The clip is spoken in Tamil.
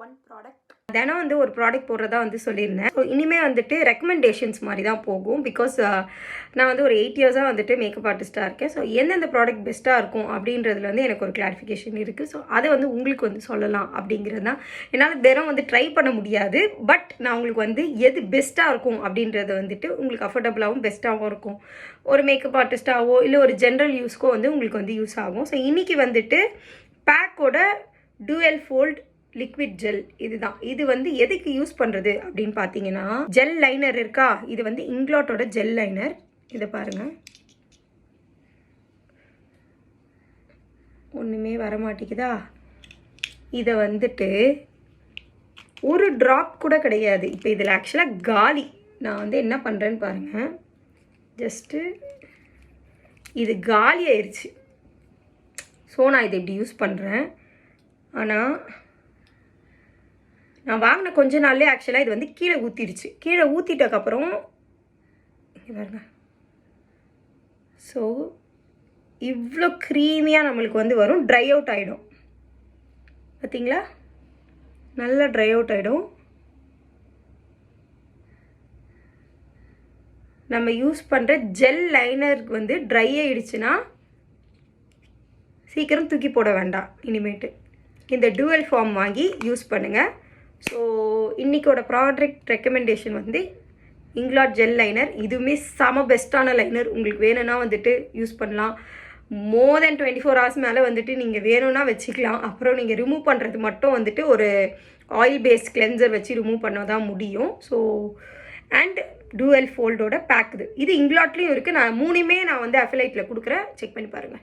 ஒன் ப்ராடக்ட் தினம் வந்து ஒரு ப்ராடக்ட் போடுறதா வந்து சொல்லியிருந்தேன். ஸோ இனிமேல் வந்துட்டு ரெக்கமெண்டேஷன்ஸ் மாதிரி தான் போகும். பிகாஸ் நான் வந்து ஒரு 8 இயர்ஸாக வந்துட்டு மேக்கப் ஆர்டிஸ்ட்டாக இருக்கேன். ஸோ எந்தெந்த ப்ராடக்ட் பெஸ்ட்டாக இருக்கும் அப்படின்றதுல வந்து எனக்கு ஒரு கிளாரிஃபிகேஷன் இருக்குது. ஸோ அதை வந்து உங்களுக்கு வந்து சொல்லலாம் அப்படிங்கிறது தான். என்னால் தினம் வந்து ட்ரை பண்ண முடியாது. பட் நான் உங்களுக்கு வந்து எது பெஸ்ட்டாக இருக்கும் அப்படின்றது வந்துட்டு உங்களுக்கு அஃபோர்டபுளாகவும் பெஸ்ட்டாகவும் இருக்கும். ஒரு மேக்கப் ஆர்டிஸ்ட்டாகவோ இல்லை ஒரு ஜென்ரல் யூஸ்க்கோ வந்து உங்களுக்கு வந்து யூஸ் ஆகும். ஸோ இன்றைக்கி வந்துட்டு பேக்கோட டூயல் ஃபோல்ட் லிக்விட் ஜெல் இதுதான். இது வந்து எதுக்கு யூஸ் பண்ணுறது அப்படின்னு பார்த்தீங்கன்னா, ஜெல் லைனர் இருக்கா, இது வந்து இங்க்லாட்டோட ஜெல் லைனர். இதை பாருங்கள், ஒன்றுமே வரமாட்டேங்குதா. இதை வந்துட்டு ஒரு ட்ராப் கூட கிடையாது. இப்போ இதில் ஆக்சுவலாக காலி. நான் வந்து என்ன பண்ணுறேன்னு பாருங்கள், ஜஸ்ட்டு இது காலி ஆயிடுச்சு. ஸோ நான் இதை இப்படி யூஸ் பண்ணுறேன். ஆனால் நான் வாங்கின கொஞ்ச நாள்லேயே ஆக்சுவலாக இது வந்து கீழே ஊற்றிடுச்சு. கீழே ஊற்றிட்டக்கப்புறம் பாருங்க, ஸோ இவ்வளோ க்ரீமியாக நம்மளுக்கு வந்து வரும். ட்ரை அவுட் ஆகிடும். பார்த்தீங்களா, நல்லா ட்ரை அவுட் ஆகிடும். நம்ம யூஸ் பண்ணுற ஜெல் லைனர் வந்து ட்ரை ஆகிடுச்சுன்னா சீக்கிரம் தூக்கி போட வேண்டாம். இனிமேட்டு இந்த டூவல் ஃபார்ம் வாங்கி யூஸ் பண்ணுங்கள். ஸோ இன்றைக்கோட ப்ராடக்ட் ரெக்கமெண்டேஷன் வந்து இங்க்லாட் ஜெல் லைனர். இதுவுமே செம பெஸ்ட்டான லைனர். உங்களுக்கு வேணும்னா வந்துட்டு யூஸ் பண்ணலாம். மோர் தென் 24 hours மேலே வந்துட்டு நீங்கள் வேணும்னா வச்சுக்கலாம். அப்புறம் நீங்கள் ரிமூவ் பண்ணுறது மட்டும் வந்துட்டு ஒரு ஆயில் பேஸ்ட் கிளென்சர் வச்சு ரிமூவ் பண்ண தான் முடியும். ஸோ அண்ட் டூவல் ஃபோல்டோட பேக் இது இங்க்லாட்லேயும் இருக்குது. நான் 3மே நான் வந்து அஃபிலைட்டில் கொடுக்குறேன், செக் பண்ணி பாருங்கள்.